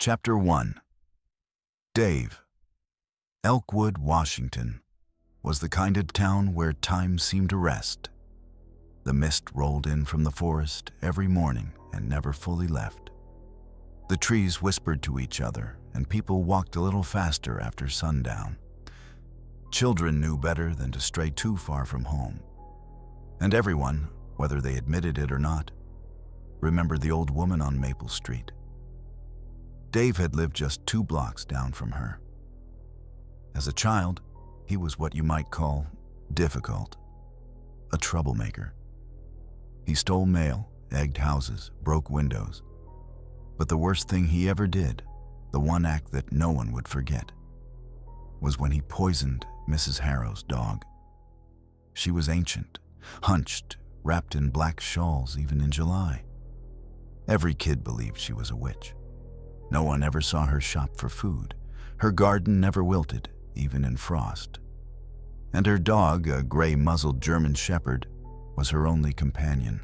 Chapter 1. Dave. Elkwood, Washington, was the kind of town where time seemed to rest. The mist rolled in from the forest every morning and never fully left. The trees whispered to each other, and people walked a little faster after sundown. Children knew better than to stray too far from home. And everyone, whether they admitted it or not, remembered the old woman on Maple Street. Dave had lived just 2 blocks down from her. As a child, he was what you might call difficult, a troublemaker. He stole mail, egged houses, broke windows. But the worst thing he ever did, the one act that no one would forget, was when he poisoned Mrs. Harrow's dog. She was ancient, hunched, wrapped in black shawls even in July. Every kid believed she was a witch. No one ever saw her shop for food. Her garden never wilted, even in frost. And her dog, a gray-muzzled German shepherd, was her only companion.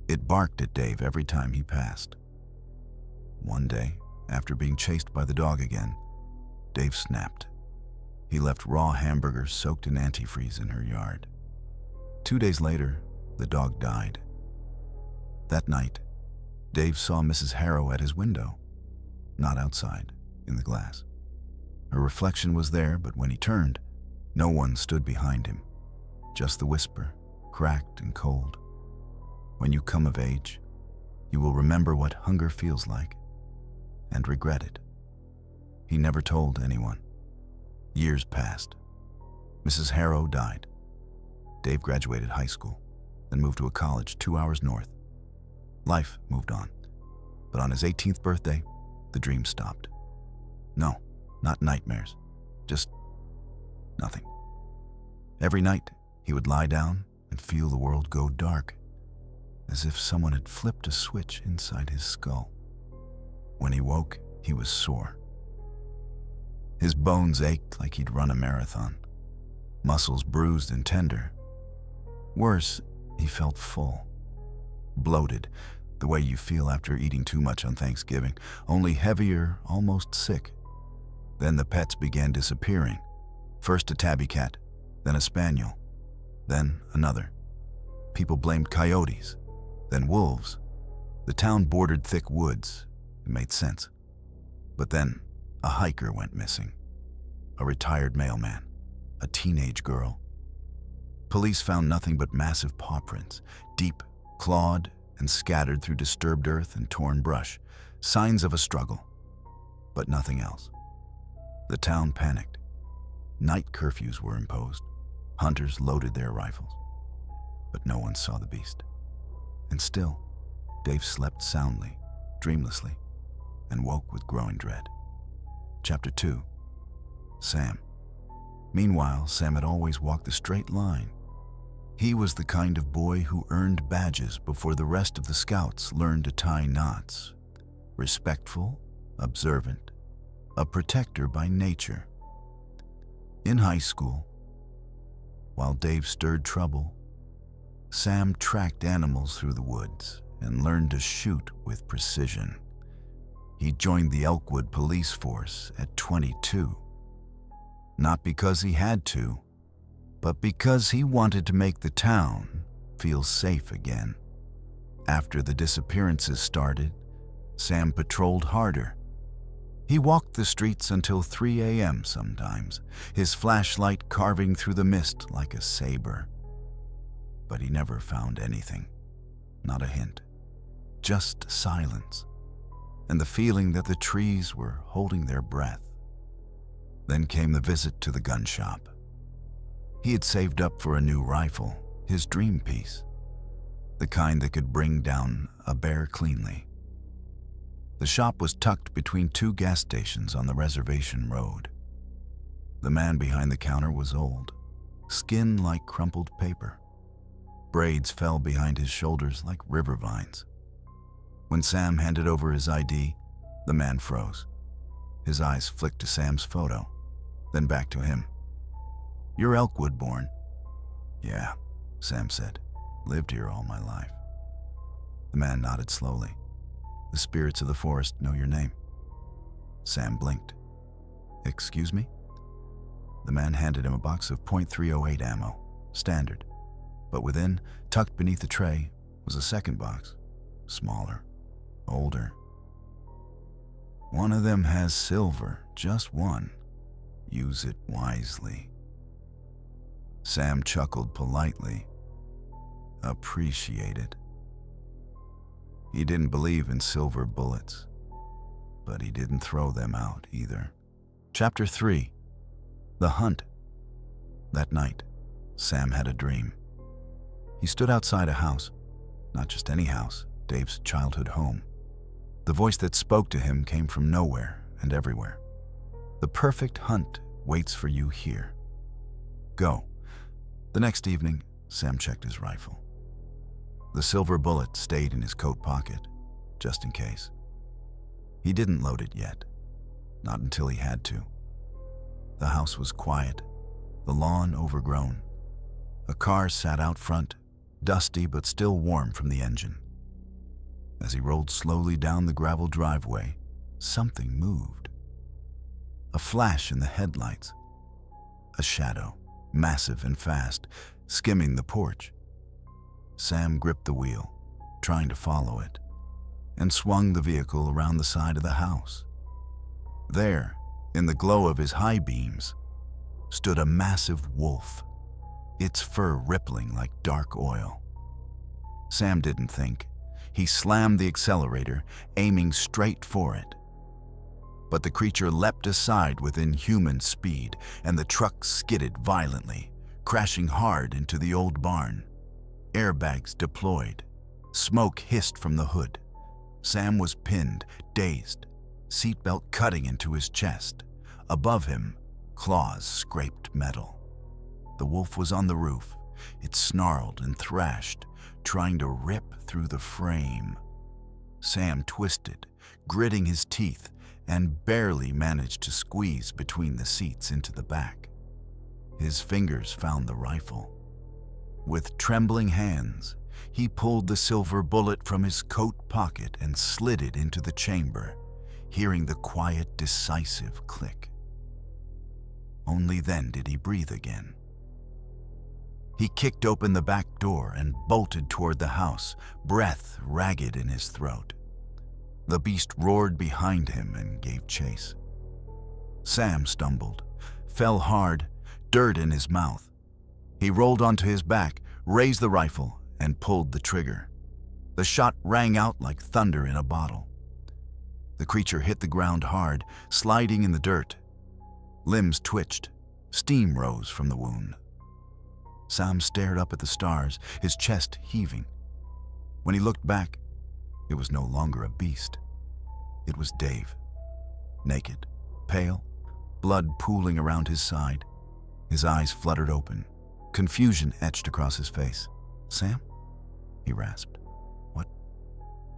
It barked at Dave every time he passed. One day, after being chased by the dog again, Dave snapped. He left raw hamburgers soaked in antifreeze in her yard. 2 days later, the dog died. That night, Dave saw Mrs. Harrow at his window, not outside, in the glass. Her reflection was there, but when he turned, no one stood behind him, just the whisper, cracked and cold. When you come of age, you will remember what hunger feels like, and regret it. He never told anyone. Years passed. Mrs. Harrow died. Dave graduated high school, then moved to a college 2 hours north. Life moved on, but on his 18th birthday, the dream stopped. No, not nightmares, just nothing. Every night, he would lie down and feel the world go dark, as if someone had flipped a switch inside his skull. When he woke, he was sore. His bones ached like he'd run a marathon, muscles bruised and tender. Worse, he felt full, bloated, the way you feel after eating too much on Thanksgiving, only heavier, almost sick. Then the pets began disappearing. First a tabby cat, then a spaniel, then another. People blamed coyotes, then wolves. The town bordered thick woods. It made sense. But then a hiker went missing. A retired mailman, a teenage girl. Police found nothing but massive paw prints, deep, clawed, and scattered through disturbed earth and torn brush, signs of a struggle, but nothing else. The town panicked. Night curfews were imposed. Hunters loaded their rifles, but no one saw the beast. And still, Dave slept soundly, dreamlessly, and woke with growing dread. Chapter 2. Sam. Meanwhile, Sam had always walked a straight line. He was the kind of boy who earned badges before the rest of the scouts learned to tie knots. Respectful, observant, a protector by nature. In high school, while Dave stirred trouble, Sam tracked animals through the woods and learned to shoot with precision. He joined the Elkwood police force at 22. Not because he had to, but because he wanted to make the town feel safe again. After the disappearances started, Sam patrolled harder. He walked the streets until 3 a.m. sometimes, his flashlight carving through the mist like a saber. But he never found anything, not a hint, just silence, and the feeling that the trees were holding their breath. Then came the visit to the gun shop. He had saved up for a new rifle, his dream piece, the kind that could bring down a bear cleanly. The shop was tucked between 2 gas stations on the reservation road. The man behind the counter was old, skin like crumpled paper. Braids fell behind his shoulders like river vines. When Sam handed over his ID, the man froze. His eyes flicked to Sam's photo, then back to him. "You're Elkwood born." "Yeah," Sam said. "Lived here all my life." The man nodded slowly. "The spirits of the forest know your name." Sam blinked. "Excuse me?" The man handed him a box of .308 ammo, standard. But within, tucked beneath the tray, was a second box, smaller, older. "One of them has silver, just one. Use it wisely." Sam chuckled politely. "Appreciate it." He didn't believe in silver bullets, but he didn't throw them out either. Chapter 3. The Hunt. That night, Sam had a dream. He stood outside a house, not just any house, Dave's childhood home. The voice that spoke to him came from nowhere and everywhere. "The perfect hunt waits for you here. Go." The next evening, Sam checked his rifle. The silver bullet stayed in his coat pocket, just in case. He didn't load it yet, not until he had to. The house was quiet, the lawn overgrown. A car sat out front, dusty but still warm from the engine. As he rolled slowly down the gravel driveway, something moved. A flash in the headlights. A shadow, massive and fast, skimming the porch. Sam gripped the wheel, trying to follow it, and swung the vehicle around the side of the house. There, in the glow of his high beams, stood a massive wolf, its fur rippling like dark oil. Sam didn't think. He slammed the accelerator, aiming straight for it. But the creature leapt aside with inhuman speed, and the truck skidded violently, crashing hard into the old barn. Airbags deployed. Smoke hissed from the hood. Sam was pinned, dazed, seatbelt cutting into his chest. Above him, claws scraped metal. The wolf was on the roof. It snarled and thrashed, trying to rip through the frame. Sam twisted, gritting his teeth, and barely managed to squeeze between the seats into the back. His fingers found the rifle. With trembling hands, he pulled the silver bullet from his coat pocket and slid it into the chamber, hearing the quiet, decisive click. Only then did he breathe again. He kicked open the back door and bolted toward the house, breath ragged in his throat. The beast roared behind him and gave chase. Sam stumbled, fell hard, dirt in his mouth. He rolled onto his back, raised the rifle, and pulled the trigger. The shot rang out like thunder in a bottle. The creature hit the ground hard, sliding in the dirt. Limbs twitched. Steam rose from the wound. Sam stared up at the stars, his chest heaving. When he looked back, it was no longer a beast. It was Dave. Naked, pale, blood pooling around his side. His eyes fluttered open. Confusion etched across his face. "Sam?" he rasped.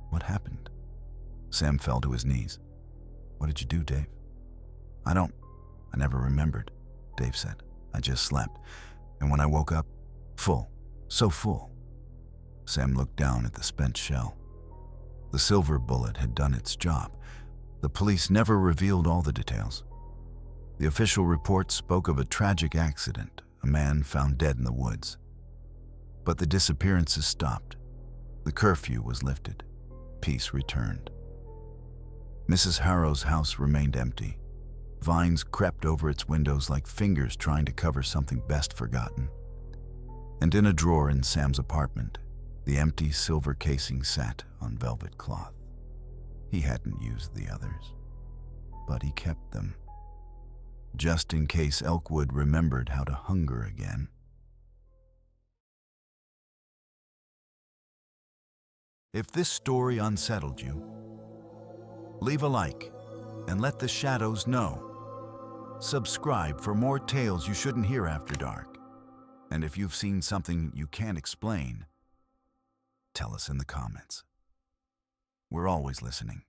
What happened?" Sam fell to his knees. "What did you do, Dave?" I never remembered," Dave said. "I just slept. And when I woke up, full, so full." Sam looked down at the spent shell. The silver bullet had done its job. The police never revealed all the details. The official report spoke of a tragic accident, a man found dead in the woods. But the disappearances stopped. The curfew was lifted. Peace returned. Mrs. Harrow's house remained empty. Vines crept over its windows like fingers trying to cover something best forgotten. And in a drawer in Sam's apartment, the empty silver casing sat on velvet cloth. He hadn't used the others, but he kept them, just in case Elkwood remembered how to hunger again. If this story unsettled you, leave a like and let the shadows know. Subscribe for more tales you shouldn't hear after dark. And if you've seen something you can't explain, tell us in the comments. We're always listening.